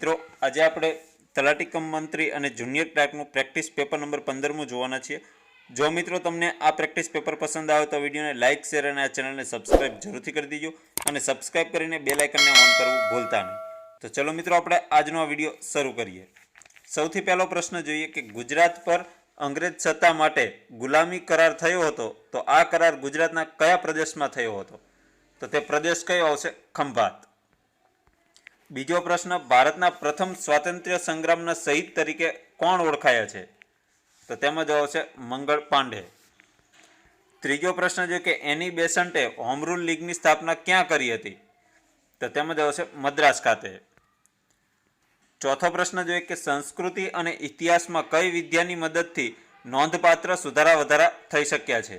મિત્રો આજે આપણે તલાટી કમ મંત્રી અને જુનિયર ક્લાર્કનું પ્રેક્ટિસ પેપર નંબર 15 જોવાના છીએ। જો મિત્રો તમને આ પ્રેક્ટિસ પેપર પસંદ આવે તો વિડીયોને લાઇક શેર અને આ ચેનલને સબસ્ક્રાઇબ જરૂરથી કરી દેજો અને સબસ્ક્રાઇબ કરીને બેલ આઇકનને ઓન કરવું ભૂલતા નહીં। તો ચલો મિત્રો આપણે આજનો આ વિડીયો શરૂ કરીએ। સૌથી પહેલો પ્રશ્ન જોઈએ કે ગુજરાત પર અંગ્રેજ સત્તા માટે ગુલામી કરાર થયો હતો તો આ કરાર ગુજરાતના કયા પ્રદેશમાં થયો હતો? તો તે પ્રદેશ કયો આવશે? ખંભાત। બીજો પ્રશ્ન, ભારતના પ્રથમ સ્વાતંત્ર્ય સંગ્રામના શહીદ તરીકે કોણ ઓળખાયા છે? તો તેમાં જવાબ આવશે મંગળ પાંડે। ત્રીજો પ્રશ્ન જોઈએ કે એની બેસન્ટે હોમ રૂલ લીગની સ્થાપના ક્યાં કરી હતી? તો તેમાં જવાબ આવશે મદ્રાસ ખાતે। ચોથો પ્રશ્ન જોઈએ કે સંસ્કૃતિ અને ઇતિહાસમાં કઈ વિદ્યાની મદદથી નોંધપાત્ર સુધારા વધારા થઈ શક્યા છે?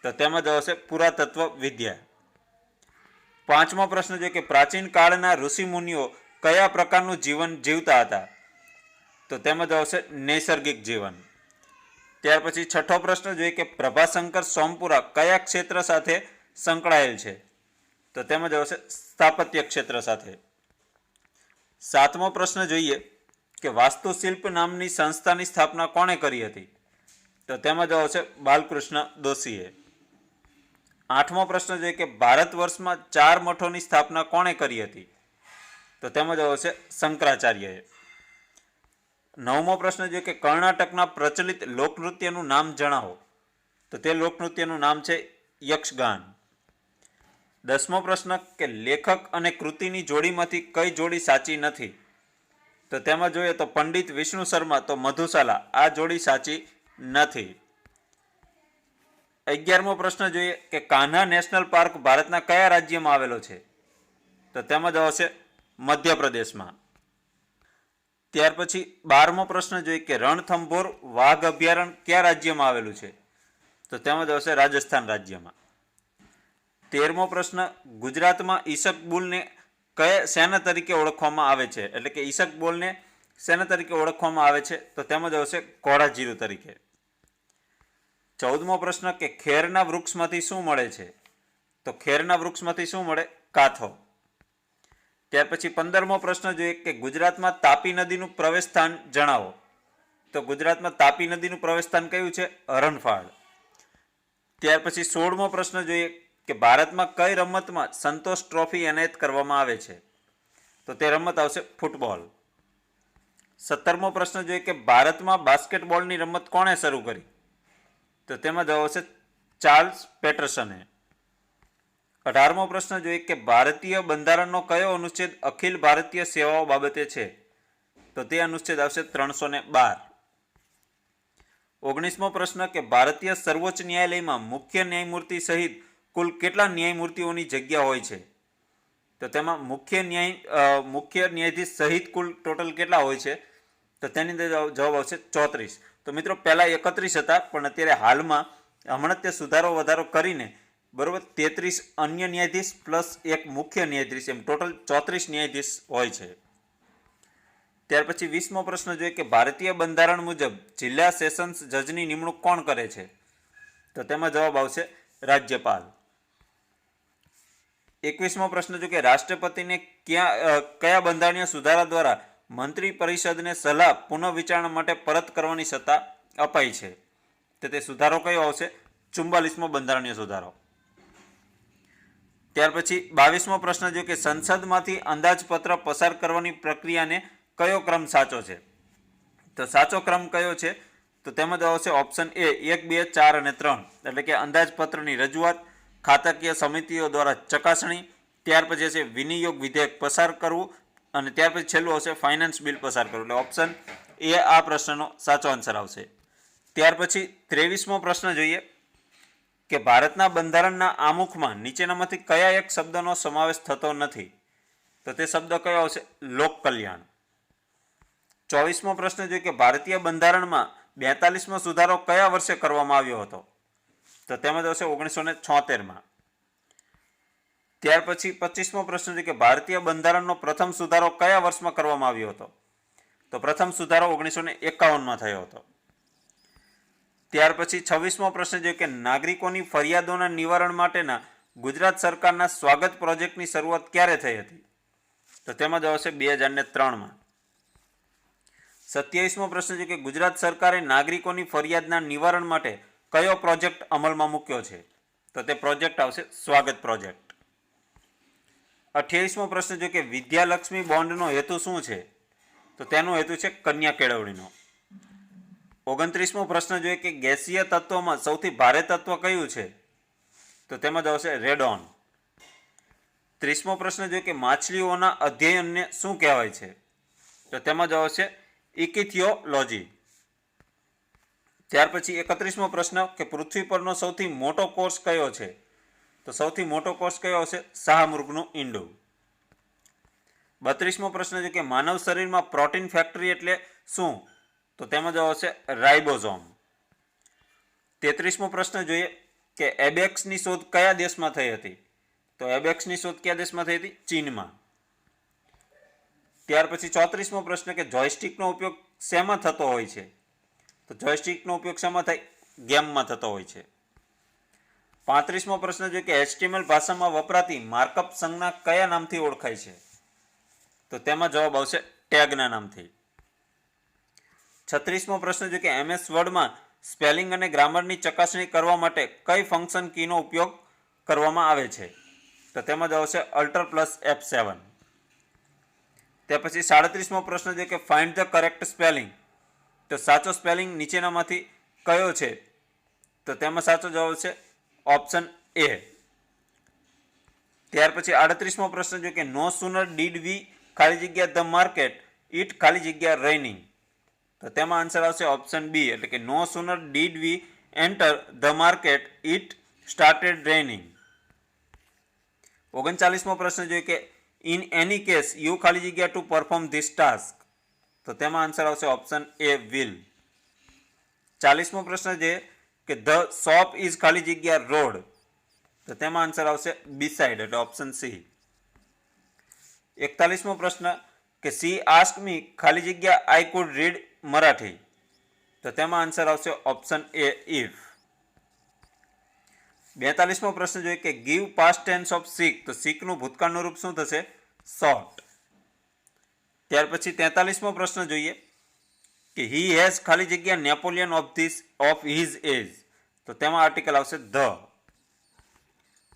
તો તેમાં જવાબ આવશે પુરાતત્વ વિદ્યા। પાંચમો પ્રશ્ન જોઈએ કે પ્રાચીન કાળના ઋષિ મુનિઓ કયા પ્રકારનું જીવન જીવતા હતા? તો તેમાં જવાબ આવશે નૈસર્ગિક જીવન। ત્યાર પછી છઠ્ઠો પ્રશ્ન જોઈએ કે પ્રભાશંકર સોમપુરા કયા ક્ષેત્ર સાથે સંકળાયેલ છે? તો તેમાં જવાબ આવશે સ્થાપત્ય ક્ષેત્ર સાથે। સાતમો પ્રશ્ન જોઈએ કે વાસ્તુશિલ્પ નામની સંસ્થાની સ્થાપના કોણે કરી હતી? તો તેમાં જવાબ આવશે બાલકૃષ્ણ દોશીએ। આઠમો પ્રશ્ન જોઈએ કે ભારત વર્ષમાં 4 મઠોની સ્થાપના કોણે કરી હતી? તો તેમાં જવાબ આવશે શંકરાચાર્યએ। નવમો પ્રશ્ન જોઈએ કે કર્ણાટકના પ્રચલિત લોકનૃત્યનું નામ જણાવો। તો તે લોકનૃત્યનું નામ છે યક્ષગાન। 10મો પ્રશ્ન કે લેખક અને કૃતિની જોડીમાંથી કઈ જોડી સાચી નથી? તો તેમાં જોઈએ તો પંડિત વિષ્ણુ શર્મા તો મધુશાલા આ જોડી સાચી નથી। 11મો પ્રશ્ન જોઈએ કે કાન્હા નેશનલ પાર્ક ભારતના કયા રાજ્યમાં આવેલો છે? તો તેમાં જવાબ આવશે મધ્યપ્રદેશમાં। ત્યાર પછી 12મો પ્રશ્ન જોઈએ કે રણથંભોર વાઘ અભયારણ્ય કયા રાજ્યમાં આવેલું છે? તો તેમાં જવાબ આવશે રાજસ્થાન રાજ્યમાં। 13મો પ્રશ્ન ગુજરાતમાં ઈસકબુલને શેના તરીકે ઓળખવામાં આવે છે? એટલે કે ઈસકબુલને શેના તરીકે ઓળખવામાં આવે છે? તો તેમાં જવાબ આવશે ઘોડાજીરું તરીકે। 14મો પ્રશ્ન કે ખેરના વૃક્ષમાંથી શું મળે છે? તો ખેરના વૃક્ષમાંથી શું મળે? કાથો। ત્યાર પછી 15મો પ્રશ્ન જોઈએ કે ગુજરાતમાં તાપી નદીનું પ્રવેશ સ્થાન જણાવો। તો ગુજરાતમાં તાપી નદીનું પ્રવેશ સ્થાન કયું છે? હરણફાળ। ત્યાર પછી 16મો પ્રશ્ન જોઈએ કે ભારતમાં કઈ રમતમાં સંતોષ ટ્રોફી એનાયત કરવામાં આવે છે? તો તે રમત આવશે ફૂટબોલ। 17મો પ્રશ્ન જોઈએ કે ભારતમાં બાસ્કેટબોલની રમત કોણે શરૂ કરી? તો તેમાં જવાબ આવશે ચાર્લ્સ પેટરસને। 18મો પ્રશ્ન જોઈએ કે ભારતીય બંધારણનો કયો અનુચ્છેદ અખિલ ભારતીય સેવાઓ બાબતે છે? તો તે અનુચ્છેદ આવશે 312। 19મો પ્રશ્ન કે ભારતીય સર્વોચ્ચ ન્યાયાલયમાં મુખ્ય ન્યાયમૂર્તિ સહિત કુલ કેટલા ન્યાયમૂર્તિઓની જગ્યા હોય છે? તો તેમાં મુખ્ય ન્યાયાધીશ સહિત કુલ ટોટલ કેટલા હોય છે? તો તેની અંદર જવાબ આવશે 34। તો મિત્રો પહેલા 31 હતા પણ અત્યારે હાલમાં હમણાં તે સુધારો વધારો કરીને બરોબર 33 અન્ય ન્યાયાધીશ પ્લસ એક મુખ્ય ન્યાયાધીશ એમ ટોટલ 34 ન્યાયાધીશ હોય છે। ત્યાર પછી 20મો પ્રશ્ન જોઈએ કે ભારતીય બંધારણ મુજબ જિલ્લા સેશન્સ જજની નિમણૂક કોણ કરે છે? તો તેમાં જવાબ આવશે રાજ્યપાલ। 21મો પ્રશ્ન જોઈએ કે રાષ્ટ્રપતિને કયા બંધારણીય સુધારા દ્વારા મંત્રી પરિષદને સલાહ પુનઃવિચારણા માટે પરત કરવાની સત્તા અપાઈ છે? તો તે સુધારો કયો આવશે? 44મો બંધારણીય સુધારો। ત્યાર પછી 22મો પ્રશ્ન જોઈએ કે સંસદમાંથી અંદાજપત્ર પસાર કરવાની પ્રક્રિયાને કયો ક્રમ સાચો છે? તો સાચો ક્રમ કયો છે? તો તેમાં જવાબ આવશે ઓપ્શન એ 1, 2, 4 અને 3 એટલે કે અંદાજપત્રની રજૂઆત, ખાતાકીય સમિતિઓ દ્વારા ચકાસણી, ત્યાર પછી છે વિનિયોગ વિધેયક પસાર કરવું અને ત્યાર પછી છેલ્લું આવશે ફાઇનાન્સ બિલ પસાર કરવું। એટલે ઓપ્શન એ આ પ્રશ્નનો સાચો આન્સર આવશે। ત્યાર પછી 23મો પ્રશ્ન જોઈએ કે ભારતના બંધારણના આમુખમાં નીચેનામાંથી કયા એક શબ્દનો સમાવેશ થતો નથી? તો તે શબ્દ કયો આવશે? લોક કલ્યાણ। 24મો પ્રશ્ન જોઈએ કે ભારતીય બંધારણમાં 42મો સુધારો કયા વર્ષે કરવામાં આવ્યો હતો? તો તેમાં આવશે 1976માં। ત્યાર પછી 25મો પ્રશ્ન છે કે ભારતીય બંધારણનો પ્રથમ સુધારો કયા વર્ષમાં કરવામાં આવ્યો હતો? તો પ્રથમ સુધારો 1951માં થયો હતો। ત્યાર પછી 26મો પ્રશ્ન છે કે નાગરિકોની ફરિયાદોના નિવારણ માટેના ગુજરાત સરકારના સ્વાગત પ્રોજેક્ટની શરૂઆત ક્યારે થઈ હતી? તો તેમાં જવાબ આવશે 2003માં. 27મો પ્રશ્ન છે કે ગુજરાત સરકારે નાગરિકોની ફરિયાદના નિવારણ માટે કયો પ્રોજેક્ટ અમલમાં મૂક્યો છે? તો તે પ્રોજેક્ટ આવશે સ્વાગત પ્રોજેક્ટ. 28મો પ્રશ્ન છે કે વિદ્યાલક્ષ્મી બોન્ડનો હેતુ શું છે? તો તેનો હેતુ છે કન્યા કેળવણીનો. 29મો પ્રશ્ન જોઈએ કે ગેસીય તત્વમાં સૌથી ભારે તત્વ કયું છે? તો તેમાં જવાબ આવશે રેડોન. 30મો પ્રશ્ન જોઈએ કે માછલીઓના અધ્યયનને શું કહેવાય છે? તો તેમાં જવાબ આવશે ઇકિથિયોલોજી. ત્યાર પછી 31મો પ્રશ્ન કે પૃથ્વી પરનો સૌથી મોટો કોષ કયો છે? તો સૌથી મોટો કોષ કયો હશે? શાહમૃગનું ઈંડું. 32મો પ્રશ્ન છે કે માનવ શરીરમાં પ્રોટીન ફેક્ટરી એટલે શું? તો તેમાં જવાબ આવશે રાઇબોઝોમ. 33મો પ્રશ્ન જોઈએ કે એબેક્સની શોધ કયા દેશમાં થઈ હતી? તો એબેક્સની શોધ કયા દેશમાં થઈ હતી? ચીનમાં. ત્યાર પછી 34મો પ્રશ્ન કે જોયસ્ટિકનો ઉપયોગ શેમાં થતો હોય છે? તો જોયસ્ટિકનો ઉપયોગ શેમાં થાય? ગેમમાં થતો હોય છે. 35મો પ્રશ્ન છે કે HTML ભાષામાં વપરાતી માર્કઅપ સંજ્ઞા કયા નામથી ઓળખાય છે? તો તેમાં જવાબ આવશે ટેગના નામથી. 36મો પ્રશ્ન છે કે MS વર્ડમાં સ્પેલિંગ અને ગ્રામરની ચકાસણી કરવા માટે કઈ ફંક્શન કીનો ઉપયોગ કરવામાં આવે છે? તો તેમાં જવાબ આવશે Alt+F7. તે પછી 37મો પ્રશ્ન છે કે ફાઇન્ડ ધ કરેક્ટ સ્પેલિંગ. તો સાચો સ્પેલિંગ નીચેનામાંથી કયો છે? તો તેમાં સાચો જવાબ છે ઓપ્શન એ. ત્યાર પછી 38મો પ્રશ્ન છે કે નો સુનર ડીડ વી ખાલી જગ્યા ધ માર્કેટ ઇટ ખાલી જગ્યા રેનિંગ. તો તેમાં આન્સર આવશે ઓપ્શન બી, એટલે કે no sooner did we enter the market it started raining. 39મો પ્રશ્ન જોઈએ કે ઇન એની કેસ યુ ખાલી જગ્યા ટુ પરફોર્મ ધીસ ટાસ્ક. તો તેમાં આન્સર આવશે ઓપ્શન એ વિલ. 40મો પ્રશ્ન છે કે ધ શોપ ઇઝ ખાલી જગ્યા રોડ. તો તેમાં આન્સર આવશે બીસાઇડ, એટલે ઓપ્શન સી. 41મો પ્રશ્ન કે સી આસ્ક મી ખાલી જગ્યા આઈ કુડ રીડ મરાઠી. તો તેમાં આન્સર આવશે ઓપ્શન એ ઇફ. 42મો પ્રશ્ન જોઈએ કે ગીવ પાસ્ટ ટેન્સ ઓફ સીક. તો સીકનું ભૂતકાળનું રૂપ શું થશે? શોટ. ત્યાર પછી 43મો પ્રશ્ન જોઈએ કે હી હેઝ ખાલી જગ્યા નેપોલિયન ઓફ હિઝ એજ. તો તેમાં આર્ટિકલ આવશે ધ.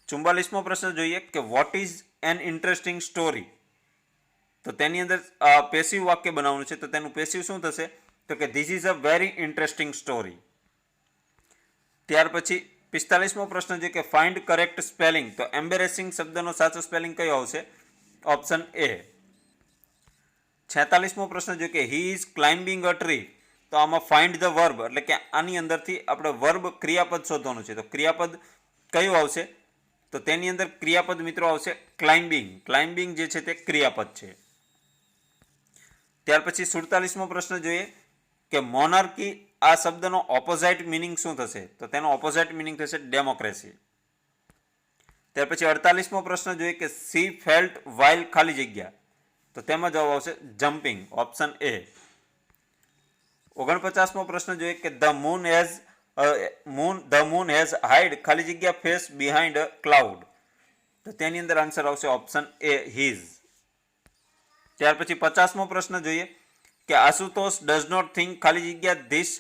44મો પ્રશ્ન જોઈએ કે what is an interesting story. તો તેની અંદર પેસિવ વાક્ય બનાવવાનું છે. તો તેનું પેસિવ શું થશે? તો કે this is a very interesting story. ત્યાર પછી 45મો પ્રશ્ન છે કે ફાઇન્ડ કરેક્ટ સ્પેલિંગ. તો એમ્બેરેસિંગ શબ્દનો સાચો સ્પેલિંગ કયો આવશે? Option A. 46મો પ્રશ્ન છે કે he is climbing a tree. તો આમાં ફાઇન્ડ ધ વર્બ, એટલે કે આની અંદરથી આપણે વર્બ ક્રિયાપદ શોધવાનું છે. તો ક્રિયાપદ કયું આવશે? તો તેની અંદર ક્રિયાપદ મિત્રો આવશે ક્લાઇમ્બિંગ. ક્લાઇમ્બિંગ જે છે તે ક્રિયાપદ છે. ત્યાર પછી 47મો પ્રશ્ન જોઈએ કે મોનાર્કી આ શબ્દનો ઓપોઝાઇટ મિનિંગ શું થશે? તો તેનો ઓપોઝાઇટ મિનિંગ થશે ડેમોક્રેસી. ત્યાર પછી 48મો પ્રશ્ન જોઈએ કે સી ફેલ્ટ વાઇલ ખાલી જગ્યા. તો તેમાં જવાબ આવશે જમ્પિંગ, ઓપ્શન એ. 49મો પ્રશ્ન જોઈએ કે ધ મૂન હેઝ હાઇડ ખાલી જગ્યા ફેસ બિહાઇન્ડ અ ક્લાઉડ. તો તેની અંદર આન્સર આવશે ઓપ્શન એ હિઝ. ત્યાર પછી 50મો પ્રશ્ન જોઈએ કે આશુતોષ ડઝ નોટ થિંક ખાલી જગ્યા ધીસ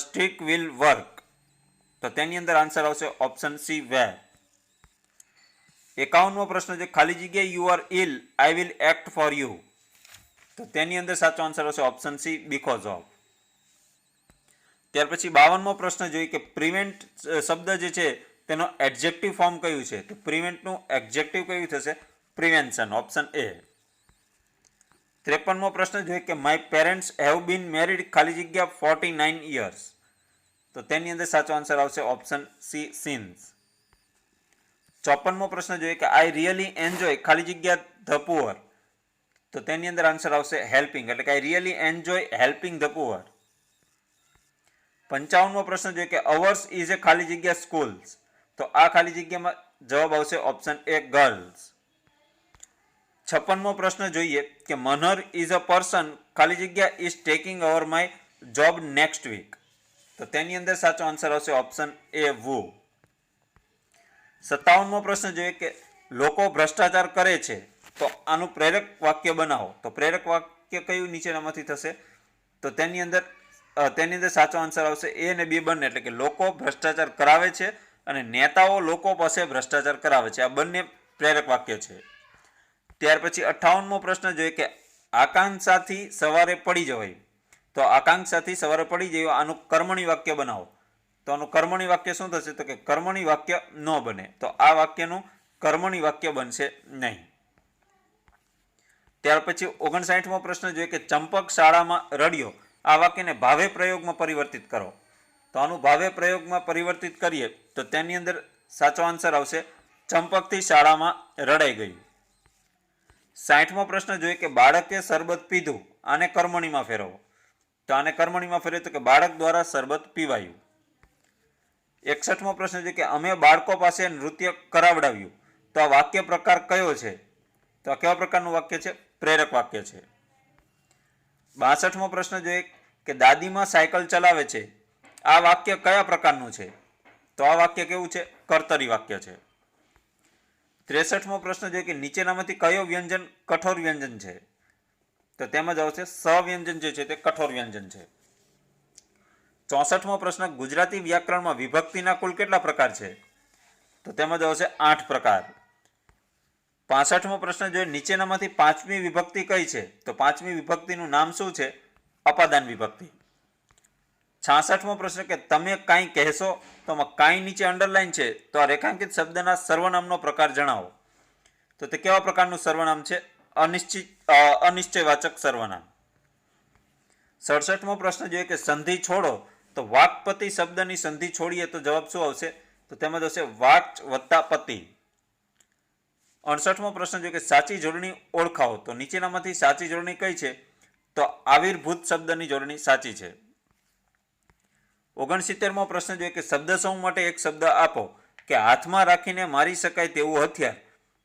સ્ટ્રીક વિલ વર્ક. તો તેની અંદર આન્સર આવશે ઓપ્શન સી વેર. 51મો પ્રશ્ન છે ખાલી જગ્યા you are ill I will act for you. તો તેની અંદર સાચો આન્સર આવશે ઓપ્શન સી બીકોઝ ઓફ. ત્યાર પછી 52મો પ્રશ્ન જોઈએ કે પ્રિવેન્ટ શબ્દ જે છે તેનો એડજેક્ટિવ ફોર્મ કયું છે? તો પ્રિવેન્ટનું એડજેક્ટિવ કયું થશે? Prevention, option A. 53મો પ્રશ્ન જોઈએ કે my parents have been married ખાલી જગ્યા 49 years. તો તેની અંદર સાચો આન્સર આવશે ઓપ્શન સી સિન્સ. 54મો પ્રશ્ન જોઈએ કે આઈ રિયલી એન્જોય ખાલી જગ્યા ધ પુઅર. તો તેની અંદર આન્સર આવશે હેલ્પિંગ, એટલે કે I really enjoy helping the poor. 55મો પ્રશ્ન જોઈએ કે અવર્સ ઇઝ એ ખાલી જગ્યા સ્કૂલ્સ. તો આ ખાલી જગ્યામાં જવાબ આવશે ઓપ્શન એ ગર્લ્સ. 56મો પ્રશ્ન જોઈએ કે મનહર ઇઝ અ પર્સન ખાલી જગ્યા is taking over my job next week. તો તેની અંદર સાચો આન્સર આવશે ઓપ્શન એ વુ. 57મો પ્રશ્ન જોઈએ કે લોકો ભ્રષ્ટાચાર કરે છે. તો આનું પ્રેરક વાક્ય બનાવો. તો પ્રેરક વાક્ય કયું નીચેનામાંથી થશે? તો તેની અંદર સાચો આન્સર આવશે એ અને બી બંને, એટલે કે લોકો ભ્રષ્ટાચાર કરાવે છે અને નેતાઓ લોકો પાસે ભ્રષ્ટાચાર કરાવે છે. આ બંને પ્રેરક વાક્ય છે. ત્યાર પછી 58મો પ્રશ્ન જોઈએ કે આકાંક્ષાથી સવારે પડી જવાય. તો આકાંક્ષાથી સવારે પડી જવાય આનું કર્મણી વાક્ય બનાવો. તો આનું કર્મણી વાક્ય શું થશે? તો કે કર્મણી વાક્ય ન બને. તો આ વાક્યનું કર્મણી વાક્ય બનશે નહીં. ત્યાર પછી 59મો પ્રશ્ન જોઈએ કે ચંપક શાળામાં રડ્યો. આ વાક્યને ભાવે પ્રયોગમાં પરિવર્તિત કરો. તો આનું ભાવે પ્રયોગમાં પરિવર્તિત કરીએ તો તેની અંદર સાચો આન્સર આવશે ચંપકથી શાળામાં રડાઈ ગયું. 60મો પ્રશ્ન જોઈએ કે બાળકે શરબત પીધું. આને કર્મણીમાં ફેરવો. તો આને કર્મણીમાં ફેરવે તો કે બાળક દ્વારા શરબત પીવાયું. 61મો પ્રશ્ન જોઈએ કે અમે બાળકો પાસે નૃત્ય કરાવડાવ્યું. તો આ વાક્ય પ્રકાર કયો છે? તો આ કેવા પ્રકારનું વાક્ય છે? પ્રેરક વાક્ય છે. 62મો પ્રશ્ન જોઈએ કે દાદીમાં સાયકલ ચલાવે છે. આ વાક્ય કયા પ્રકારનું છે? તો આ વાક્ય કેવું છે? કર્તરી વાક્ય છે. 63મો પ્રશ્ન જોઈએ કે નીચેનામાંથી કયો વ્યંજન કઠોર વ્યંજન છે? તો તેમાં જ આવશે સવ્યંજન જે છે તે કઠોર વ્યંજન છે. 64મો પ્રશ્ન ગુજરાતી વ્યાકરણમાં વિભક્તિના કુલ કેટલા પ્રકાર છે? તો તેમાં જ આવશે 8 પ્રકાર. 65મો પ્રશ્ન જોઈએ નીચેનામાંથી પાંચમી વિભક્તિ કઈ છે? તો પાંચમી વિભક્તિનું નામ શું છે? અપાદાન વિભક્તિ. 66મો પ્રશ્ન કે તમે કાંઈ કહેશો. તો આમાં કાંઈ નીચે અંડરલાઈન છે. તો આ રેખાંકિત શબ્દના સર્વનામનો પ્રકાર જણાવો. તો તે કેવા પ્રકારનું સર્વનામ છે? અનિશ્ચયવાચક સર્વનામ. 67મો પ્રશ્ન જોઈએ કે સંધિ છોડો. તો વાકપતિ શબ્દની સંધિ છોડીએ તો જવાબ શું આવશે? તો તેમાં આવશે વાચ વત્તા પતિ. 68મો પ્રશ્ન જોઈએ કે સાચી જોડણી ઓળખાવો. તો નીચેનામાંથી સાચી જોડણી કઈ છે? તો આવિર્ભૂત શબ્દની જોડણી સાચી છે. 69મો પ્રશ્ન જોઈએ કે શબ્દ સમૂહ માટે એક શબ્દ આપો. કે હાથમાં રાખીને મારી શકાય તેવું હથિયાર.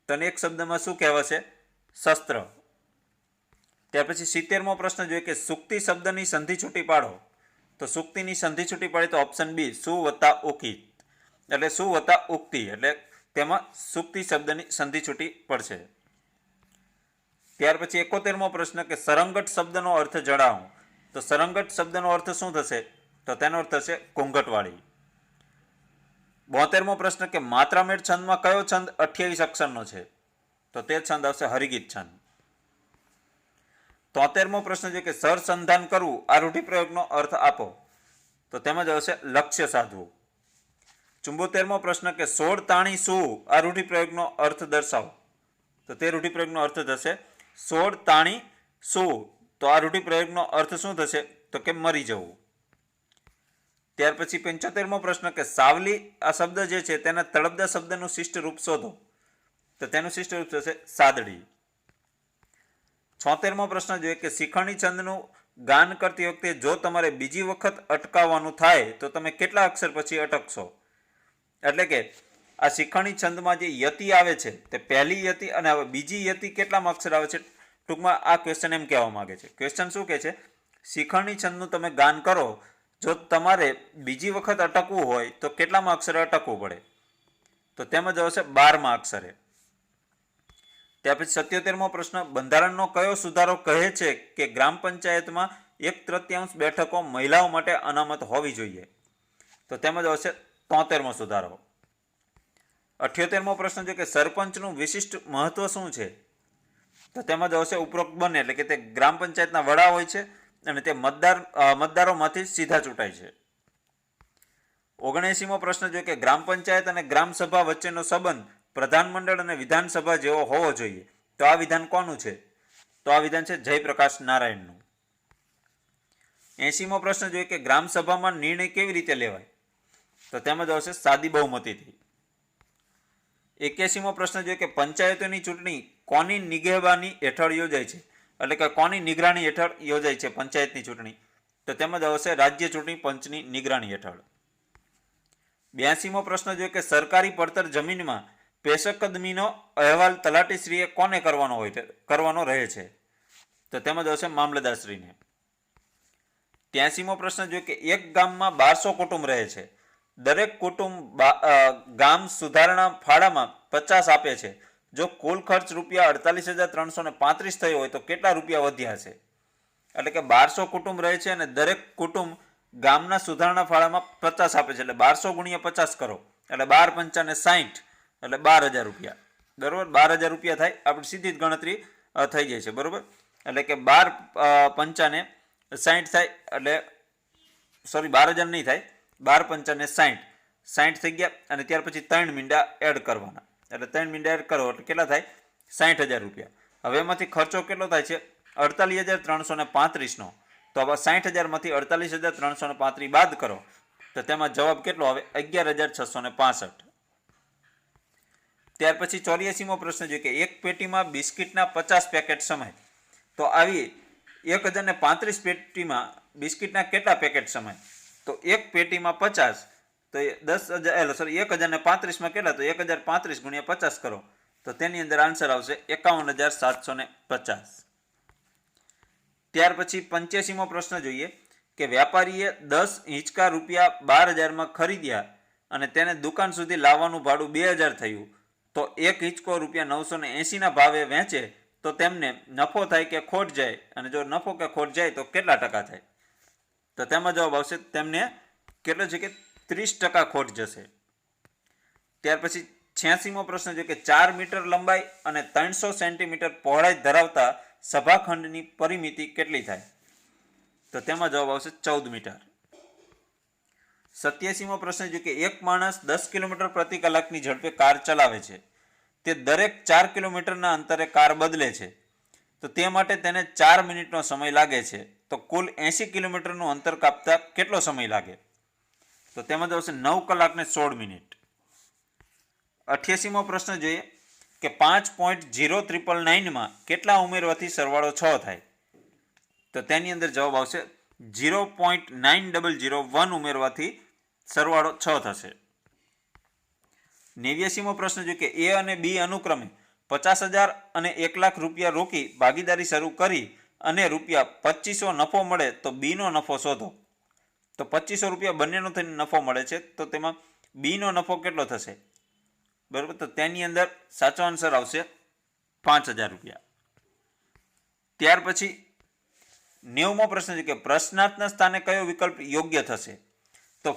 તો એક શબ્દમાં શું કહેવાશે? શસ્ત્ર. ત્યાર પછી 70મો પ્રશ્ન જોઈએ કે સુક્તિ શબ્દની સંધિ છૂટી પાડો. તો સુક્તિની સંધિ છૂટી પાડે તો ઓપ્શન બી સુ વત્તા ઉકી, એટલે સુ વત્તા ઉક્તિ, એટલે તેમાં સુક્તિ શબ્દની સંધિ છૂટી પડશે. ત્યાર પછી 71મો પ્રશ્ન કે સરંગટ શબ્દનો અર્થ જણાવો. તો સરંગટ શબ્દનો અર્થ શું થશે? તો તેનો અર્થ થશે ઘૂંઘટવાળી. 72મો પ્રશ્ન કે માત્રામેળ છંદમાં કયો છંદ 28 અક્ષરનો છે? તો તે છંદ આવશે હરિગીત છંદ. 73મો પ્રશ્ન છે કે સરસંધાન કરવું. આ રૂઢિપ્રયોગનો અર્થ આપો. તો તેમાં જ આવશે લક્ષ્ય સાધવું. 74મો પ્રશ્ન કે 16 તાણી શું. આ રૂઢિપ્રયોગનો અર્થ દર્શાવો. તો તે રૂઢિપ્રયોગનો અર્થ થશે 16 તાણી શું. તો આ રૂઢિપ્રયોગનો અર્થ શું થશે? તો કે મરી જવું. ત્યાર પછી 75મો પ્રશ્ન કે સાવલી આ શબ્દ જે છે તેના તળપદા શબ્દનું શિષ્ટ રૂપ શોધો. તો તેનું શિષ્ટ રૂપ થશે સાદડી. 76મો પ્રશ્ન જોઈએ કે શિખંડી છંદનું ગાન કરતી વખતે જો તમારે બીજી વખત અટકાવવાનું થાય તો તમે કેટલા અક્ષર પછી અટકશો? એટલે કે આ શિખંડી છંદમાં જે યતિ આવે છે તે પહેલી યતિ અને હવે બીજી યતિ કેટલામાં અક્ષર આવે છે? ટૂંકમાં આ ક્વેશ્ચન એમ કહેવા માંગે છે. ક્વેશ્ચન શું કહે છે? શિખંડી છંદનું તમે ગાન કરો, જો તમારે બીજી વખત અટકવું હોય તો કેટલામાં અક્ષરે અટકવું પડે? તો તેમાં જ આવશે 12મા અક્ષરે. ત્યાર પછી 77મો પ્રશ્ન બંધારણનો કયો સુધારો કહે છે કે ગ્રામ પંચાયતમાં 1/3 બેઠકો મહિલાઓ માટે અનામત હોવી જોઈએ? તો તેમાં જ આવશે 73મો સુધારો. 78મો પ્રશ્ન છે કે સરપંચનું વિશિષ્ટ મહત્વ શું છે? તો તેમાં જ આવશે ઉપરોક્ત બંને, એટલે કે તે ગ્રામ પંચાયતના વડા હોય છે અને તે મતદારોમાંથી સીધા ચૂંટાય છે. 79મો પ્રશ્ન છે કે ગ્રામ પંચાયત અને ગ્રામ સભા વચ્ચેનો સંબંધ પ્રધાનમંડળ અને વિધાનસભા જેવો હોવો જોઈએ. તો આ વિધાન કોનું છે? તો આ વિધાન છે જયપ્રકાશ નારાયણનું. 80મો પ્રશ્ન જોઈએ કે ગ્રામ સભામાં નિર્ણય કેવી રીતે લેવાય? તો તેમાં જ આવશે સાદી બહુમતીથી. 81મો પ્રશ્ન જોઈએ કે પંચાયતોની ચૂંટણી કોની નિગેબાની હેઠળ યોજાય છે? એટલે કે કોની નિગરાણી હેઠળ યોજાય છે પંચાયતની ચૂંટણી? તો તેમાં જ આવશે રાજ્ય ચૂંટણી પંચની નિગરાણી હેઠળ. 82મો પ્રશ્ન જોઈએ કે સરકારી પડતર જમીનમાં પેશકદમીનો અહેવાલ તલાટીશ્રીએ કોને કરવાનો રહે છે? તો તેમાં જ આવશે મામલતદારશ્રીને. 83મો પ્રશ્ન જોઈએ કે એક ગામમાં 1200 કુટુંબ રહે છે. દરેક કુટુંબ ગામ સુધારણા ફાળામાં 50 આપે છે. જો કુલ ખર્ચ રૂપિયા 48,335 થયો હોય તો કેટલા રૂપિયા વધ્યા છે? એટલે કે 1200 કુટુંબ રહે છે અને દરેક કુટુંબ ગામના સુધારણા ફાળામાં 50 આપે છે, એટલે 1200 ગુણ્યા 50 કરો એટલે 12 પંચાને 60 એટલે 12,000 રૂપિયા. બરોબર, 12,000 રૂપિયા થાય, આપણી સીધી જ ગણતરી થઈ જાય છે. બરોબર, એટલે કે 12 પંચાને 60 થાય, એટલે સોરી 12,000 નહીં થાય, 12 પંચાને 60 થઈ ગયા. અને ત્યાર પછી 3 મીંડા એડ કરવાના, એટલે 3 મીંડા એડ કરો એટલે કેટલા થાય? 60,000 રૂપિયા. હવે એમાંથી ખર્ચો કેટલો થાય છે? 48,335 નો. તો હવે 60,000 માંથી 48,335 બાદ કરો તો તેમાં જવાબ કેટલો આવે? 11,665. ત્યાર પછી 84મો પ્રશ્ન જોઈએ કે એક પેટીમાં બિસ્કિટના 50 પેકેટ સમાય. તો આવી 1035 પેટીમાં બિસ્કિટના કેટલા પેકેટ સમાય? તો એક પેટીમાં 50 તો 1035માં કેટલા? તો 1035 ગુણ્યા 50 કરો તો તેની અંદર આન્સર આવશે 51,750. ત્યાર પછી 85મો પ્રશ્ન જોઈએ કે વ્યાપારીએ 10 હિંચકા રૂપિયા 12,000માં ખરીદ્યા અને તેને દુકાન સુધી લાવવાનું ભાડું 2,000 થયું, તો એક હિંચકો રૂપિયા 980ના ભાવે વેચે તો તેમને નફો થાય કે ખોટ જાય? અને જો નફો કે ખોટ જાય તો કેટલા ટકા થાય? તો તેમાં જવાબ આવશે તેમને કેટલો છે કે 30% ખોટ જશે. ત્યાર પછી 86મો પ્રશ્ન છે કે 4 મીટર લંબાઈ અને 300 સેન્ટીમીટર પહોળાઈ ધરાવતા સભાખંડની પરિમિતિ કેટલી થાય? તો તેમાં જવાબ આવશે 14 મીટર. 87મો પ્રશ્ન છે કે એક માણસ 10 કિલોમીટર પ્રતિ કલાકની ઝડપે કાર ચલાવે છે. તે દરેક 4 કિલોમીટરના અંતરે કાર બદલે છે, તો તે માટે તેને 4 મિનિટનો સમય લાગે છે. તો કુલ 80 કિલોમીટરનું અંતર કાપતા કેટલો સમય લાગે? તો તેમાં આવશે 9 કલાક ને 16 મિનિટ. 88મો પ્રશ્ન જોઈએ કે 5.0999માં કેટલા ઉમેરવાથી સરવાળો 6 થાય? તો તેની અંદર જવાબ આવશે 0.9001 ઉમેરવાથી સરવાળો 6 થશે. 89મો પ્રશ્ન જોઈએ કે એ અને બી અનુક્રમે 50,000 અને 1 લાખ રૂપિયા રોકી ભાગીદારી શરૂ કરી અને રૂપિયા 2500 નફો મળે તો બી નો નફો શોધો. તો 2500 રૂપિયા બંનેનો થઈને નફો મળે છે, તો તેમાં બી નો નફો કેટલો થશે? બરાબર, તો તેની અંદર સાચો આન્સર આવશે 5,000 રૂપિયા. ત્યાર પછી 90મો પ્રશ્ન છે કે પ્રશ્નાર્થના સ્થાને કયો વિકલ્પ યોગ્ય થશે? તો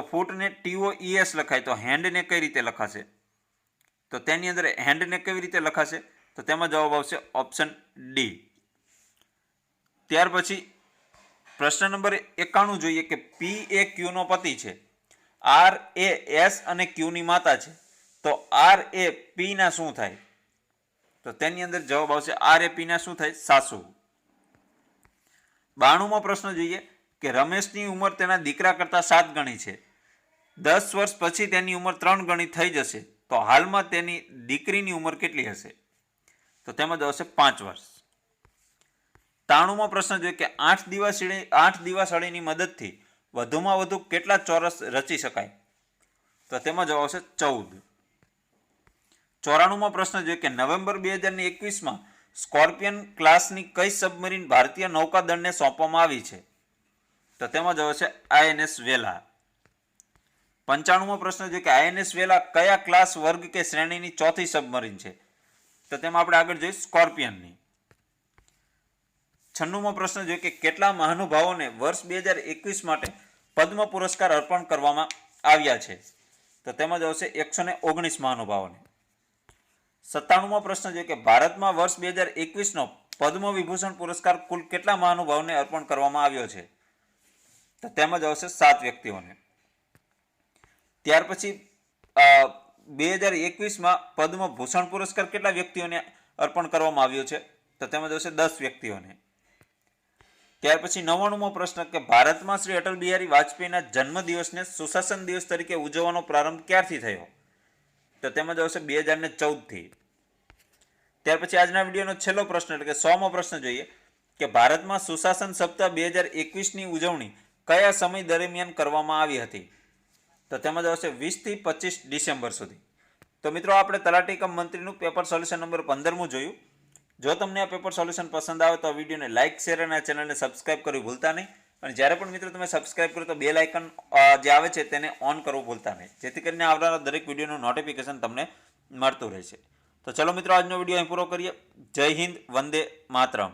ફૂટને TOES લખાય, તો હેન્ડને કઈ રીતે લખાશે? તો તેની અંદર હેન્ડને કેવી રીતે લખાશે? તો તેમાં જવાબ આવશે ઓપ્શન ડી. ત્યાર પછી પ્રશ્ન નંબર 91 જોઈએ કે પી એ ક્યુ નો પતિ છે, આર એ એસ અને ક્યુ ની માતા છે, તો આર એ પી ના શું થાય? તો તેની અંદર જવાબ આવશે આર એ પી ના શું થાય? સાસુ. 92મો પ્રશ્ન જોઈએ કે રમેશની ઉંમર તેના દીકરા કરતા 7 ગણી છે. 10 વર્ષ પછી તેની ઉંમર 3 ગણી થઈ જશે, તો હાલમાં તેની દીકરીની ઉંમર કેટલી હશે? તો તેમાં આવશે 5 વર્ષ. 93મો પ્રશ્ન જોઈએ કે 8 દીવાસળીની મદદથી વધુમાં વધુ કેટલા ચોરસ રચી શકાય? તો તેમાં જવાબ આવશે 14. 94મો પ્રશ્ન જોઈએ કે નવેમ્બર 2021માં સ્કોર્પિયન ક્લાસની કઈ સબમરીન ભારતીય નૌકાદળને સોંપવામાં આવી છે? તો તેમાં જવાબ છે INS વેલા. 95મો પ્રશ્ન જોઈએ કે INS વેલા કયા ક્લાસ વર્ગ કે શ્રેણીની ચોથી સબમરીન છે? તો તેમાં આપણે આગળ જોઈએ સ્કોર્પિયનની. 96મો પ્રશ્ન જોઈએ કે કેટલા મહાનુભાવોને વર્ષ 2021 માટે પદ્મ પુરસ્કાર અર્પણ કરવામાં આવ્યા છે? તો તેમાં જ આવશે 119 મહાનુભાવોને. 97મો પ્રશ્ન જોઈએ કે ભારતમાં વર્ષ 2021નો પદ્મ વિભૂષણ પુરસ્કાર કુલ કેટલા મહાનુભાવોને અર્પણ કરવામાં આવ્યો છે? તો તેમાં જ આવશે 7 વ્યક્તિઓને. ત્યાર પછી 2021માં પદ્મ ભૂષણ પુરસ્કાર કેટલા વ્યક્તિઓને અર્પણ કરવામાં આવ્યો છે? તો તેમાં જ આવશે 10 વ્યક્તિઓને. ત્યાર પછી 99મો પ્રશ્ન કે ભારતમાં શ્રી અટલ બિહારી વાજપેયીના જન્મદિવસને સુશાસન દિવસ તરીકે ઉજવવાનો પ્રારંભ ક્યારથી થયો? તો તેમાં જ આવશે 2014થી. ત્યાર પછી આજના વિડીયોનો છેલ્લો પ્રશ્ન એટલે કે 100મો પ્રશ્ન જોઈએ કે ભારતમાં સુશાસન સપ્તાહ 2021ની ઉજવણી કયા સમય દરમિયાન કરવામાં આવી હતી? તો તેમાં જ આવશે 20 થી 25 ડિસેમ્બર સુધી. તો મિત્રો આપણે તલાટી કમ મંત્રીનું પેપર સોલ્યુશન નંબર 15મું જોયું. જો તમને આ પેપર સોલ્યુશન પસંદ આવે તો આ વિડીયોને લાઇક, શેર અને આ ચેનલને સબસ્ક્રાઇબ કરવું ભૂલતા નહીં. અને જ્યારે પણ મિત્રો તમે સબસ્ક્રાઇબ કરો તો બેલ આઇકન જે આવે છે તેને ઓન કરવું ભૂલતા નહીં, જેથી કરીને આવનારા દરેક વિડીયોનું નોટિફિકેશન તમને મળતું રહેશે. તો ચલો મિત્રો આજનો વિડીયો અહીં પૂરો કરીએ. જય હિન્દ, વંદે માતરમ.